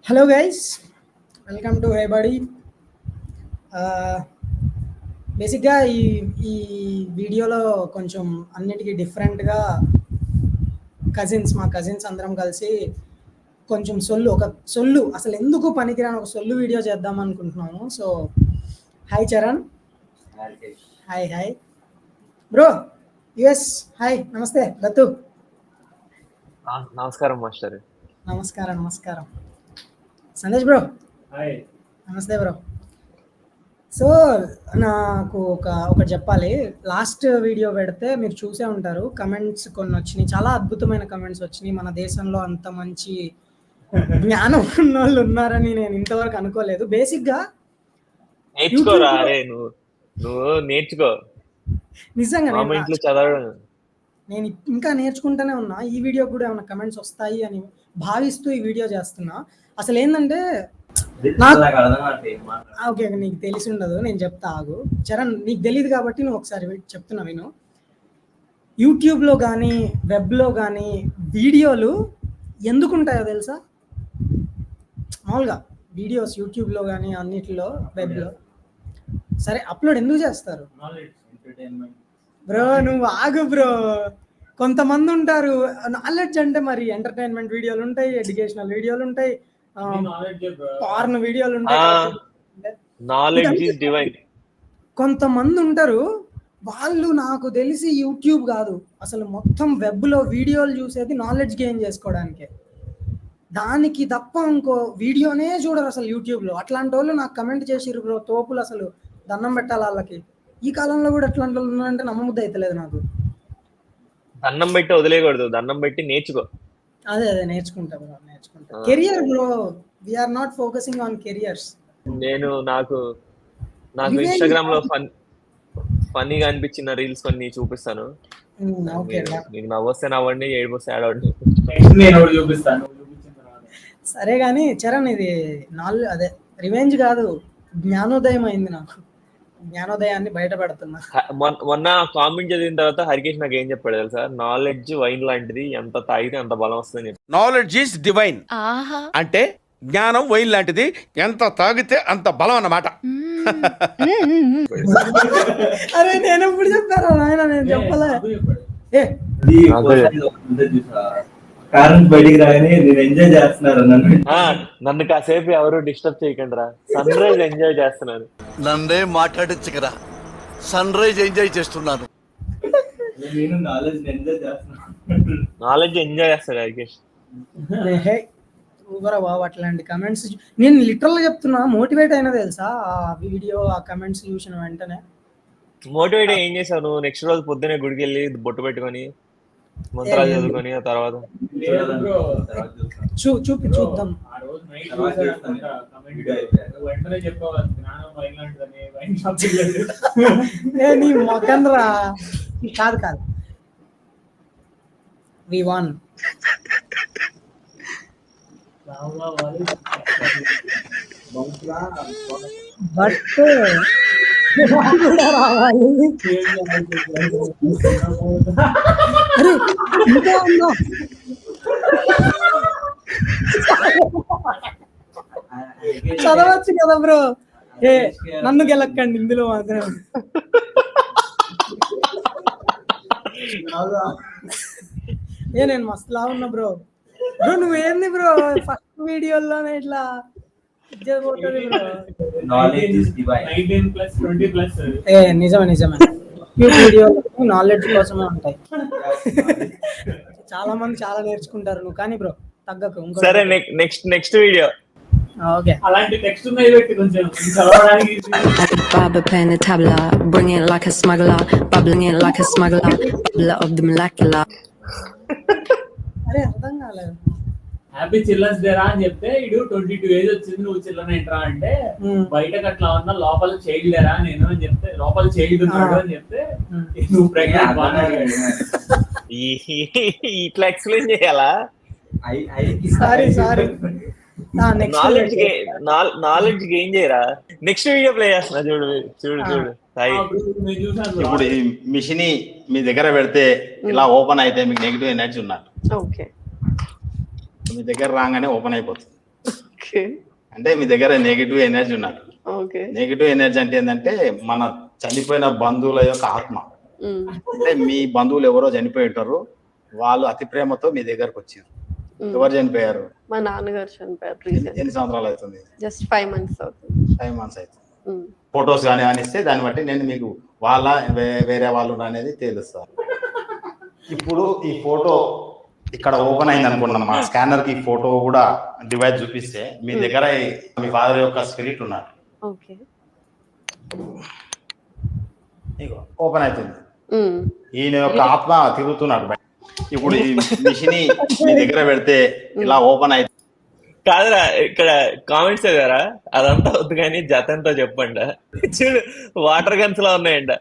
Hello guys, welcome to hey buddy. బేసిక్గా ఈ ఈ వీడియోలో కొంచెం అన్నిటికీ డిఫరెంట్గా మా కజిన్స్ అందరం కలిసి కొంచెం సొల్లు అసలు ఎందుకు పనికిరాని ఒక సొల్లు వీడియో చేద్దాం అనుకుంటున్నాము. So hi Charan. Hi bro. US hi. నమస్తే దత్తు. నమస్కారం మాస్టర్. నమస్కారం సందేశ్ బ్రో. నమస్తే బ్రో. సో నాకు ఒకటి చెప్పాలి. లాస్ట్ వీడియో పెడితే మీరు చూసే ఉంటారు, కమెంట్స్ కొన్ని వచ్చినాయి, చాలా అద్భుతమైన కమెంట్స్ వచ్చినాయి. మన దేశంలో అంత మంచి జ్ఞానం ఉన్న వాళ్ళు ఉన్నారని నేను ఇంతవరకు అనుకోలేదు. బేసిక్గా నేర్చుకోరా, నువ్వు నేర్చుకో. నిజంగా చదవడం నేను ఇంకా నేర్చుకుంటూనే ఉన్నా. ఈ వీడియో కూడా ఏమైనా కమెంట్స్ వస్తాయి అని భావిస్తూ ఈ వీడియో చేస్తున్నా. అసలు ఏంటంటే ఓకే, నీకు తెలిసి ఉండదు, నేను చెప్తా ఆగు. చరణ్, నీకు తెలియదు కాబట్టి నువ్వు ఒకసారి చెప్తున్నా విను. యూట్యూబ్లో కానీ వెబ్లో కానీ వీడియోలు ఎందుకు ఉంటాయో తెలుసా? మామూలుగా వీడియోస్ యూట్యూబ్లో కానీ అన్నిటిలో వెబ్లో సరే అప్లోడ్ ఎందుకు చేస్తారు బ్రో? నువ్వు ఆగు బ్రో. కొంతమంది ఉంటారు నాలెడ్జ్ అంటే మరి ఎంటర్టైన్మెంట్ వీడియోలు ఉంటాయి, ఎడ్యుకేషనల్ వీడియోలు ఉంటాయి, పార్న్ వీడియోలు ఉంటాయి. కొంతమంది ఉంటారు వాళ్ళు, నాకు తెలిసి యూట్యూబ్ కాదు అసలు మొత్తం వెబ్లో వీడియోలు చూసేది నాలెడ్జ్ గెయిన్ చేసుకోవడానికే, దానికి తప్ప ఇంకో వీడియోనే చూడరు అసలు యూట్యూబ్లో. అట్లాంటి వాళ్ళు నాకు కమెంట్ చేసిర్రు బ్రో, తోపులు, అసలు దండం పెట్టాలి వాళ్ళకి. ఈ కాలంలో కూడా ఎట్లాంటి వాళ్ళు ఉన్నారంటే నమ్మబుద్ధి అవుతలేదు నాకు. దండం పెట్టి వదిలేయకూడదు, దండం పెట్టి నేర్చుకో. అదే నేర్చుకుంటా బ్రో, నేర్చుకుంటా. Career bro, we are not focusing on careers. నాకు ఇన్స్టాగ్రామ్ లో ఫన్నీగా అనిపించిన రీల్స్ కొన్ని చూపిస్తాను. నీకు నవ్వొస్తే నవ్వండి, ఏడిపోస్తే ఏడవండి. సరే కానీ చరణ్, ఇది అదే రివెంజ్ కాదు, జ్ఞానోదయం అయింది నాకు. జ్ఞానోదయాన్ని బయట పెడుతున్నా. మొన్న కామెంట్ చదివిన తర్వాత హరికేష్ నాకు ఏం చెప్పాడు తెలుసా? నాలెడ్జ్ వైన్ లాంటిది, ఎంత తాగితే అంత బలం వస్తుంది. నాలెడ్జ్ ఈస్ డివైన్ అంటే జ్ఞానం వైన్ లాంటిది, ఎంత తాగితే అంత బలం అన్నమాట. అరే నేను ఎప్పుడు చెప్పారా నాయన? నేను చెప్పలే. బయటికి రాగానే నేను ఎంజాయ్ చేస్తున్నారు నన్ను కాసేపు ఎవరు డిస్టర్బ్ చేయకండి రా, సన్ రైజ్ ఎంజాయ్ చేస్తున్నాను. నన్నే మాట్లాడించకరా, సన్ రైజ్ ఎంజాయ్ చేస్తున్నాను. నేను నాలెడ్జ్ ఎంజాయ్ చేస్తున్నాను. నాలెడ్జ్ ఎంజాయ్ చేస్తాడు హరికేష్. ఊబరా బాబు, అట్లాంటి కమెంట్స్ నేను లిటరల్ గా చెప్తున్నా, మోటివేట్ అయినా తెలుసా ఆ వీడియో, ఆ కమెంట్స్ చూసిన వెంటనే. మోటివేట్ ఏం చేశావు నువ్వు? నెక్స్ట్ రోజు పొద్దునే గుడికి వెళ్ళి బొట్టు పెట్టుకొని మంత్రాలు చదువుకొని ఆ తర్వాత చూద్దాం. నీ మొకంద్రా కాదు వి వన్. బట్ రావాలి. అరే ఇంకా ఉందా? చదవచ్చు కదా బ్రో. నన్ను గెలక్కండి ఇందులో మాత్రం. నేను మస్తు లా ఉన్నా బ్రో. నువ్వేంది బ్రో ఫస్ట్ వీడియోలోనే ఇట్లా నిజమే వీడియోలు నాలెడ్జ్ కోసమే ఉంటాయి. చాలా మంది చాలా నేర్చుకుంటారు నువ్వు, కానీ బ్రో తగ్గకు. సరే నెక్స్ట్ వీడియో. ఓకే, అలాంటి టెక్స్ట్ ఉన్నాయి పెట్టి కొంచెం చదవడానికి. Baba pen a tabla, bring it like a smuggler, bubbling it like a smuggler, bubbler of the molecular. అరే అర్థం కాలేదు. హ్యాపీ చిల్డ్రన్స్ డే రా అని చెప్తే ఇడు 22 ఏజ్ వచ్చింది, నువ్వు చిల్డ్రన్ ఏంట్రా అంటే బయటకు అట్లా ఉన్నా లోపల చైల్డ్ లేరా నేను అని చెప్తే, లోపల చైల్డ్ ఉన్నాడు అని చెప్తే నువ్వు ప్రెగ్నెంట్. ఇట్లా ఎక్స్ప్లెయిన్ చేయాలా? సారీ నాలెడ్జ్ గెయిన్ చేయరా? నెక్స్ట్ వీడియో ప్లే చేస్తున్నా, చూడు. ఇప్పుడు ఈ మిషన్ మీ దగ్గర పెడితే ఇలా ఓపెన్ అయితే మీకు నెగిటివ్ ఎనర్జీ ఉన్నట్టు. Okay. మీ దగ్గర రాగానే ఓపెన్ అయిపోతుంది. ఓకే. అంటే మీ దగ్గర నెగిటివ్ ఎనర్జీ ఉన్నట్టు. ఓకే. నెగిటివ్ ఎనర్జీ అంటే ఏంటంటే మన చనిపోయిన బంధువుల యొక్క ఆత్మ. అంటే మీ బంధువులు ఎవరో చనిపోయి ఉంటారు, వాళ్ళు అతి ప్రేమతో మీ దగ్గరకు వచ్చారు. ఎవరు చనిపోయారు? మా నాన్నగారు చనిపోయారు రీసెంట్. ఎన్ని సంవత్సరాలు అవుతుంది? జస్ట్ 5 months అవుతుంది. 5 months అవుతుంది. ఫొటోస్ కానీ అనిస్తే దాన్ని బట్టి నేను మీకు వాళ్ళ వేరే వాళ్ళు అనేది తెలుస్తారు. ఇప్పుడు ఈ ఫోటో ఇక్కడ ఓపెన్ అయింది అనుకున్నాం, మా స్కానర్ కి ఫోటో కూడా డివైస్ చూపిస్తే మీ దగ్గర మీ ఫాదర్ యొక్క స్పిరిట్ ఉన్నారు. ఓకే. ఓపెన్ అవుతుంది, ఈయన యొక్క ఆత్మ తిరుగుతున్నాడు బయట. ఇప్పుడు ఈ మిషన్ మీ దగ్గర పెడితే ఇలా ఓపెన్ అవుతుంది. కాదురా, ఇక్కడ కామెంట్స్ చదివారా? అదంతా వద్దు కానీ జతంతో చెప్పండి. చూడు వాటర్ గన్స్ లా ఉన్నాయంట.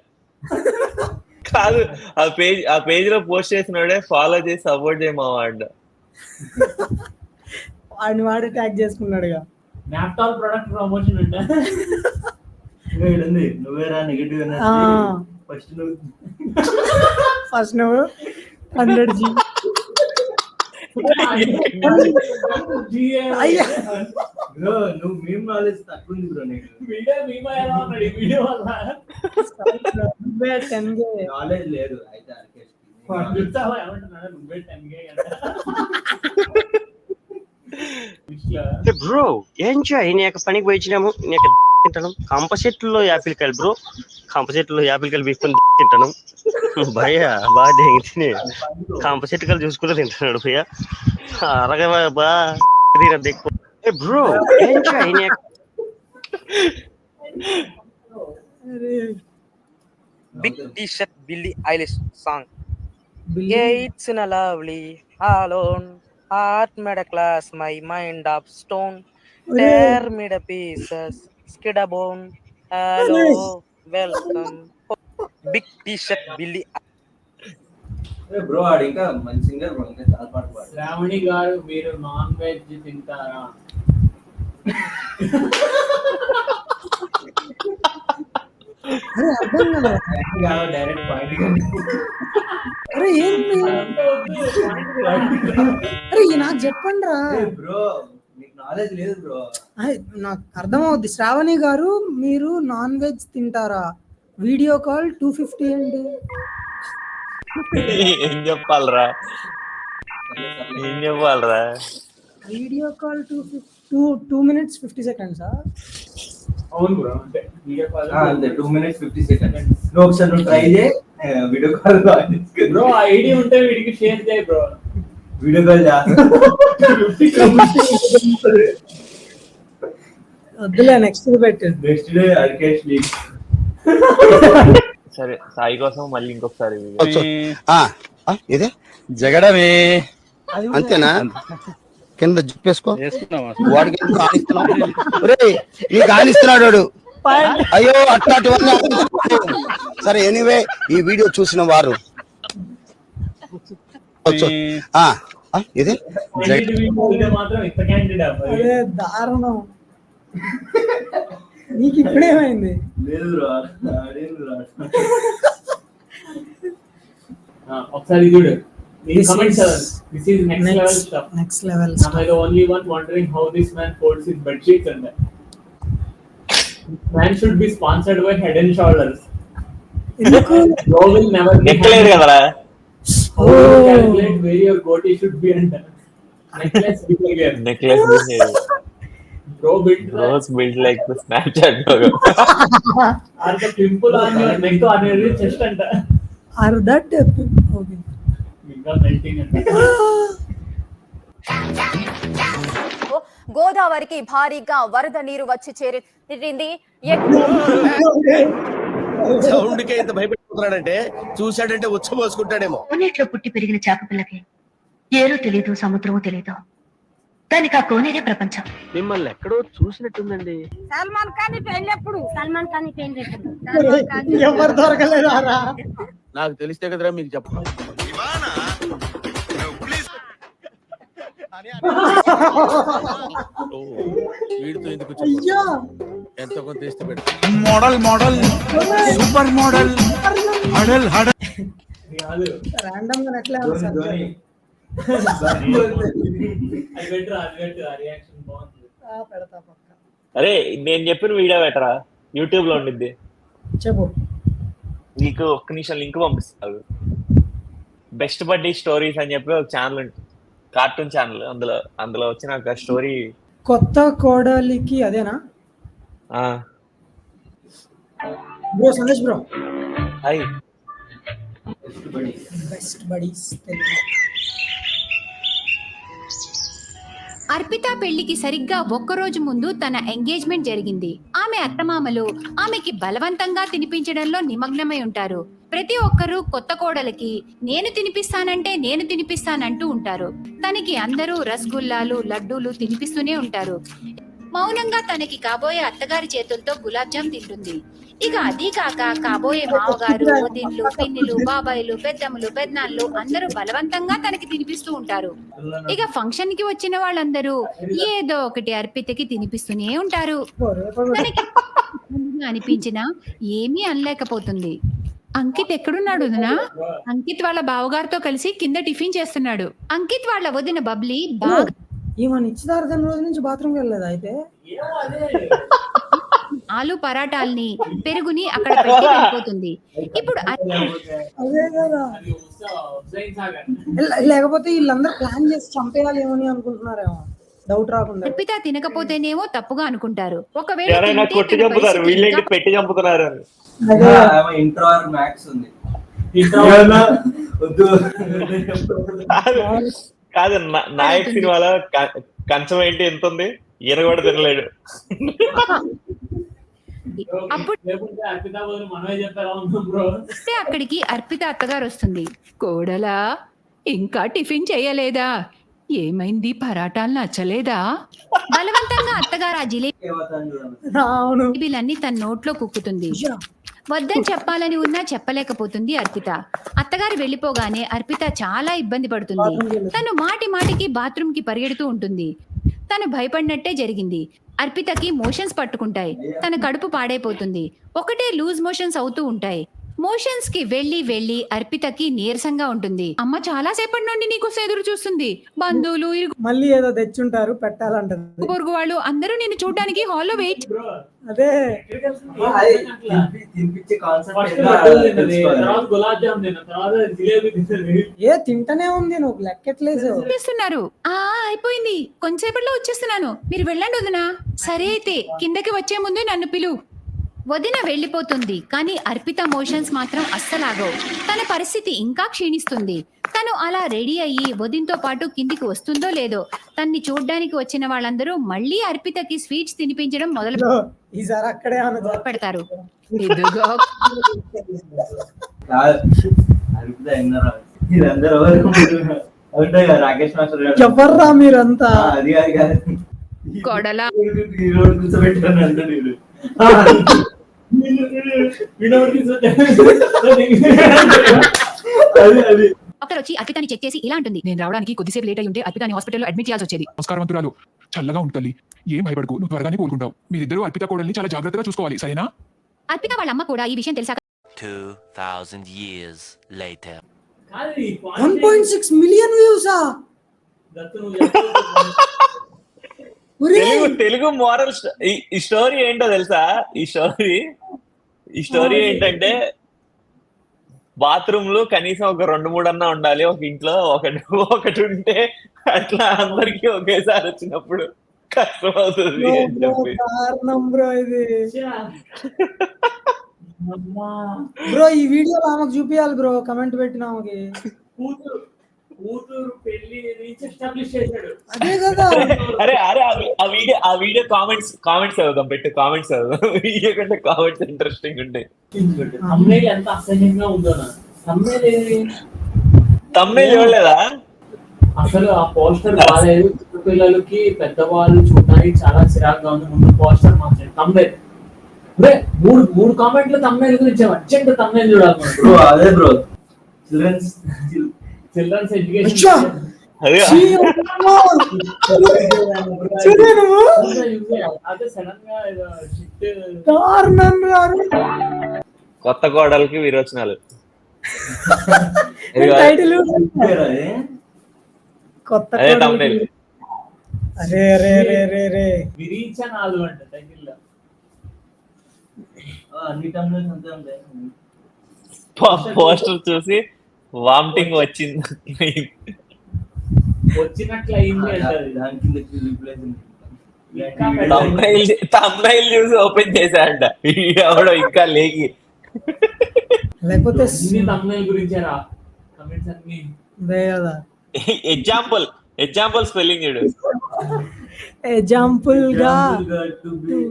కాదు, ఆ పేజ్ లో పోస్ట్ చేసినోడే ఫాలో చేసి సపోర్ట్ చేయమావా అంట. వాడే ట్యాగ్ చేసుకున్నాడుగా. ల్యాప్టాప్ ప్రొడక్ట్ ప్రమోషన్ అంట. నువ్వేరా నెగిటివ్ ఎనర్జీ. ఫస్ట్ నువ్వు 100G. బ్రో నువ్వు మేము నాలెడ్జ్ తక్కువ ఉంది బ్రో. నీకు వీడియో వల్ల నాలెడ్జ్ లేదు అయితే బ్రో ఎంజాయ్. నేను పనికి పోయించినాము, నేను తింటాను కంప చెట్టులో యాపిల్ కాయలు బ్రో, కంప చెట్టులో యాపిల్ కాయలు తీసుకొని తింటాను భయ్య. బాగా తిని కంప చెట్టు కాయలు చూసుకుంటూ తింటున్నాడు భయ్య. అరగా బా ఎక్కువ bro enjoy. Big T-shirt Billie Eilish song. Yeah, it's in a lovely alone. Heart made a glass, my mind of stone. Tear me the pieces, skid a bone. Hello, welcome. Big T-shirt Billie. Bro ఆడు ఇంకా మంచి singer bro, ఇంకా చాలా పాట పాడు. శ్రావణి గారు మీరు non veg తింటారా? Direct point. అరే ఏంటి? అరే నాకు చెప్పండి రా బ్రో, నీకు నాలెడ్జ్ లేదు బ్రో. నాకు అర్థమవుద్ది. శ్రావణి గారు మీరు నాన్ వెజ్ తింటారా? వీడియో కాల్ 250 అండి. ఏం చెప్పాలరా? Video call 2 minutes 50 seconds. అవును బ్రో, అంటే వీడియో కాల్ అంతే 2 minutes 50 seconds. నువ్వు ఒకసారి ట్రై చేయి వీడియో కాల్. బ్రో ఐడి ఉంటే వీడికి షేర్ చేయి బ్రో. వీడియో కాల్ వద్దులే, నెక్స్ట్ పెట్టు. నెక్స్ట్ డే ఆర్కేష్ లీగ్. సరే, సాయి కోసం మళ్ళీ ఇంకొకసారి ఇదే జగడమే అంతేనా? కింద జిప్పేసుకో. వాడికి నీకు ఆనిస్తున్నాడు వాడు. అయ్యో అట్లాంటివన్నీ. సరే ఎనీవే, ఈ వీడియో చూసిన వారు ఇదే మాత్రం ఇంత క్యాండిడేట్ అదే దారుణం. నీకు ఇప్పుడేమైంది? లేదు బ్రో, అదేంది బ్రో. ఒకసారి చూడు. This is next level stuff. Next level stuff. I'm the only one wondering how this man folds his bed sheets and that. Man should be sponsored by Head and Shoulders. Bro will never be. నెక్కలేదు కదరా? Calculate where your goatee should be and necklace behavior. Necklace behavior. Bros built like the Snapchat logo. Are the pimple on your neck or on your chest and are that okay? గోదావరికి భారీగా వరద నీరు వచ్చి చేరింది. Sound కే ఇంత భయపెట్టుకుంటున్నాడంటే చూశాడంటే ఉచ్చబోసుకుంటాడేమో. కోనేట్లో పుట్టి పెరిగిన చేపపిల్లకి ఏరో తెలీదు, సముద్రమో తెలీదు. దానికి ఆ కోనేరే ప్రపంచం. మిమ్మల్ని ఎక్కడో చూసినట్టుందండి. సల్మాన్ ఖాన్ పెళ్ళెప్పుడు? సల్మాన్ ఖాన్ పెళ్ళెప్పుడు? ఎవరు దొరకలేదారా? నాకు తెలిస్తే కదరా మీకు చెప్పాలి. వీడితో ఎందుకు ఎంతో కొంత తీస్తే పెడతా. Model model super model huddle huddle random గా ఎట్లా పెడతా పక్క. అరే నేను చెప్పిన వీడియో పెట్టరా, యూట్యూబ్ లో ఉండిద్ది. చెప్పు. నీకు ఒక్క నిమిషం లింక్ పంపిస్తాను. బెస్ట్ బడ్డీ స్టోరీస్ అని చెప్పి ఒక ఛానల్ ఉంటుంది, కార్టూన్ ఛానల్. అందులో వచ్చిన ఒక స్టోరీ. కొత్త కోడలికి అదేనా bro? Sandesh bro hi. Best buddies. Arpita పెళ్లికి సరిగ్గా ఒక్కరోజు ముందు తన ఎంగేజ్మెంట్ జరిగింది. ఆమె అత్తమామలు ఆమెకి బలవంతంగా తినిపించడంలో నిమగ్నమై ఉంటారు. ప్రతి ఒక్కరూ కొత్త కోడలికి నేను తినిపిస్తానంటూ ఉంటారు. తనకి అందరూ రసగుల్లాలు, లడ్డూలు తినిపిస్తూనే ఉంటారు. మౌనంగా తనకి కాబోయే అత్తగారి చేతులతో గులాబ్ జామ్ తింటుంది. ఇక అదీ కాక కాబోయే మామగారు, వదిన్లు, పిన్నిలు, బాబాయిలు, పెద్దమ్మలు, పెద్దనాళ్ళు అందరూ బలవంతంగా తనకి తినిపిస్తూ ఉంటారు. ఇక ఫంక్షన్ కి వచ్చిన వాళ్ళందరూ ఏదో ఒకటి అర్పితకి తినిపిస్తూనే ఉంటారు. తనకి అనిపించినా ఏమీ అనలేకపోతుంది. అంకిత్ ఎక్కడున్నాడు వదినా? అంకిత్ వాళ్ళ బావగారితో కలిసి కింద టిఫిన్ చేస్తున్నాడు. అంకిత్ వాళ్ళ వదిన బబ్లీ బాగా ఈమె నిశ్చితార్థం రోజు నుంచి బాత్రూమ్కి వెళ్ళలేదు. అయితే ఆలు పరాటాల్ని, పెరుగుని అక్కడ పెట్టి వెళ్ళిపోతుంది. ఇప్పుడు అదే కదా, లేకపోతే వీళ్ళందరూ ప్లాన్ చేసి చంపేయాలేమని అనుకుంటున్నారేమో, డౌట్ రాకుండా. అర్పిత తినకపోతేనేమో తప్పుగా అనుకుంటారు. ఒకవేళ ఎవరైనా తింటే కొట్టి తన చంపుతారు, పరిస్థితి వీళ్ళేంటి ఇంకా పెట్టి చంపుతున్నారు అని. ఇంట్రోవర్ మ్యాక్స్ ఉంది. కాదు, నాయక్ సినిమాలో కంచం ఏంటి ఎంత ఉంది, ఈయన కూడా తినలేడు. వస్తే అక్కడికి అర్పిత అత్తగారు వస్తుంది. కోడలా, ఇంకా టిఫిన్ చేయలేదా? ఏమైంది, పరాటాలు నచ్చలేదా? బలవంతంగా అత్తగారు ఆ జిలేబీలన్నీ తన నోట్లో కుక్కుతుంది. వద్దని చెప్పాలని ఉన్నా చెప్పలేకపోతుంది అర్పిత. అత్తగారు వెళ్ళిపోగానే అర్పిత చాలా ఇబ్బంది పడుతుంది. తను మాటి మాటికి బాత్రూమ్ కి పరిగెడుతూ ఉంటుంది. తను భయపడినట్టే జరిగింది. అర్పితకి మోషన్స్ పట్టుకుంటాయి. తన కడుపు పాడైపోతుంది. ఒకటే లూజ్ మోషన్స్ అవుతూ ఉంటాయి. మోషన్స్ కి వెళ్లి అర్పితకి నీరసంగా ఉంటుంది. అమ్మ చాలా సేపటి నుండి నీకు ఎదురు చూస్తుంది. బంధువులు, మళ్ళీ ఏదో తెచ్చుంటారు పెట్టాలంటారు. పొరుగు వాళ్ళు అందరూ నిన్ను చూడడానికి హాల్లో వెయిట్. అదే ఏ తింటనే ఉంది, నువ్వు లెక్కట్లేదు. చేస్తున్నారు. అయిపోయింది, కొంచెంసేపట్లో వచ్చేస్తున్నాను, మీరు వెళ్ళండి వదినా. సరే అయితే కిందకి వచ్చే ముందు నన్ను పిలువు. వదిన వెళ్ళిపోతుంది. కానీ అర్పిత మోషన్స్ మాత్రం అస్సలాగవు. తన పరిస్థితి ఇంకా క్షీణిస్తుంది. తను అలా రెడీ అయ్యి వదినతో పాటు కిందికి వస్తుందో లేదో, తన్ని చూడ్డానికి వచ్చిన వాళ్ళందరూ మళ్ళీ అర్పితకి స్వీట్స్ తినిపించడం మొదలు పెడతారు. ఎవర్రా మీరంతా? కోడలా ఒకరు వచ్చి అర్పితాని చెక్ చేసి ఇలా ఉంటుంది. నేను రావడానికి కొద్దిసేపు లేట్ అయి ఉంటే అర్పితాని హాస్పిటల్లో అడ్మిట్ చేయాల్సి వచ్చేది. నమస్కారవంతురాలు, చల్లగా ఉంటుంది, ఏం భయపడకు, నువ్వు త్వరగానే కోలుకుంటావు. మీరిద్దరూ అర్పిత కోడల్ని చాలా జాగ్రత్తగా చూసుకోవాలి, సరేనా? అర్పిత వాళ్ళ అమ్మ కూడా ఈ విషయం తెలుసా? 2000 years later. 1.6 మిలియన్ వ్యూసా? తెలుగు మోరల్ ఈ స్టోరీ ఏంటో తెలుసా? ఈ స్టోరీ ఏంటంటే, బాత్రూమ్ లో కనీసం ఒక 2-3 అన్నా ఉండాలి ఒక ఇంట్లో. ఒకటి ఉంటే అట్లా అందరికి ఒకేసారి వచ్చినప్పుడు కష్టం అవుతుంది అని చెప్పి. బ్రో ఇది బ్రో ఈ వీడియో ఆమెకు చూపియాలి బ్రో, కమెంట్ పెట్టిన ఆమెకి. అదే కదా. అరే ఆ వీడియో కామెంట్స్ చదువుదాం, పెట్టు కామెంట్స్ చదువుదాం. వీడియో కంటే కామెంట్స్ ఇంట్రెస్టింగ్ ఉంటాయి. ఎంత అసహ్యంగా ఉందో తమ్ముడే చూడలేదా అసలు? ఆ పోస్టర్ బాగాలేదు. పిల్లలకి పెద్దవాళ్ళు చూడడానికి చాలా చిరాగ్గా ఉంది. ముందు పోస్టర్ మార్చండి. తమ్ముడే మూడు కామెంట్లు తమ్ముడే గురించి అర్జెంట్ తమ్ముడే చూడాలి. అదే బ్రో, చిల్డ్రన్స్ ఎడ్యుకేషన్ అదే సడన్ గా కొత్త కోడలకి విరోచనాలు. కొత్త అరే అరే అరే అరే అరే విరీచనాలు అంట టైటిల్ లో. అన్ని టైంలో అంతే ఉంటాయి. పోస్టర్ చూసి వామిటింగ్ వచ్చింది. వచ్చినట్లు అయింది అంటది. దాని కింద రీప్లేస్ తమ్నైల్ చూసి ఓపెన్ చేశాడంట ఎవడో ఇంకా లేకి. లేకపోతే తమ్నైల్ గురించేరా కమెంట్స్ అన్ని అదే కదా. ఎగ్జాంపుల్ స్పెల్లింగ్ చూడు. ఎగ్జాంపుల్ గా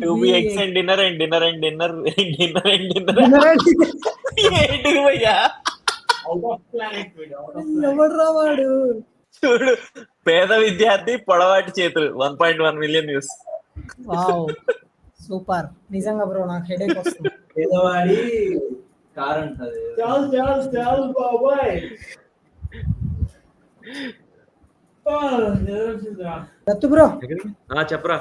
to be eggs and dinner and dinner and dinner dinner and dinner ఏంటి భయ్యా? Out of planet video. ఎవడు రావాడు? చూడు, పేద విద్యార్థి పొడవాటి చేతులు 1.1 మిలియన్ వ్యూస్. Wow super. నిజంగా బ్రో నాకు హెడేక్ వస్తుంది. పేదవాడి కార్ అంటది. చాలు బాబాయ్. దత్తు బ్రో చెప్పరా.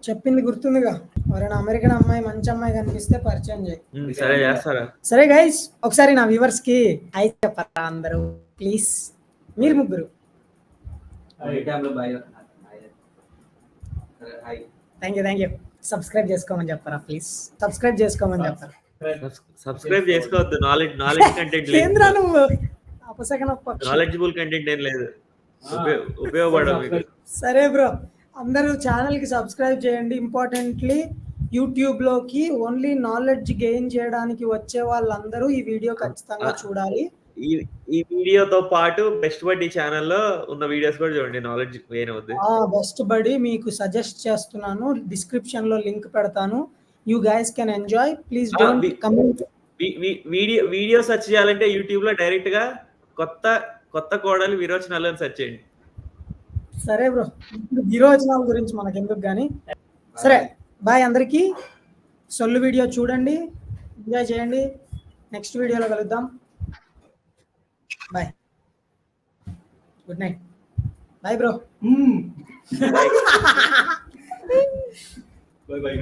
చెప్పింది గుర్తుందిగా, ఎవరైనా అమెరికన్ అమ్మాయి మంచి అమ్మాయి కనిపిస్తే పరిచయం చేయి. సరే చేస్తారా? సరే గైస్, ఒకసారి నా వ్యూవర్స్ కి హై చెప్పరా అందరూ ప్లీజ్. మీరు ముగ్గురు థ్యాంక్ యూ సబ్స్క్రైబ్ చేసుకోమని చెప్పరా ప్లీజ్. సబ్స్క్రైబ్ చేసుకోమని చెప్పరా. సబ్స్క్రైబ్ చేసుకోవద్దు. నాలెడ్జ్ కంటెంట్ కేంద్ర నువ్వు అపసకన నాలెడ్జబుల్ కంటెంట్ ఏం లేదు, ఉపయోగపడదు. సరే బ్రో, అందరూ ఛానల్ కి సబ్స్క్రైబ్ చేయండి. ఇంపార్టెంట్లీ యూట్యూబ్ లోకి ఓన్లీ నాలెడ్జ్ గెయిన్ చేయడానికి వచ్చే వాళ్ళందరూ ఈ వీడియో ఖచ్చితంగా చూడాలి. ఈ వీడియోతో పాటు బెస్ట్ బడ్డీ ఛానల్లో ఉన్న వీడియోస్ కూడా చూడండి. నాలెడ్జ్ గెయిన్ అవుద్ది. బెస్ట్ బడ్డీ మీకు సజెస్ట్ చేస్తున్నాను, డిస్క్రిప్షన్ లో లింక్ పెడతాను. You guys can enjoy. Please don't comment. Video search చేయాలంటే యూట్యూబ్ లో డైరెక్ట్ గా కొత్త కోడలు విరోచనాలు అని సెర్చ్ చేయండి. సరే బ్రో, విరోచనాల గురించి మనకి ఎందుకు కానీ. సరే బాయ్ అందరికీ. సొల్లు వీడియో చూడండి, ఎంజాయ్ చేయండి. నెక్స్ట్ వీడియోలో కలుద్దాం. Bye, good night. Bye bro. Bye by.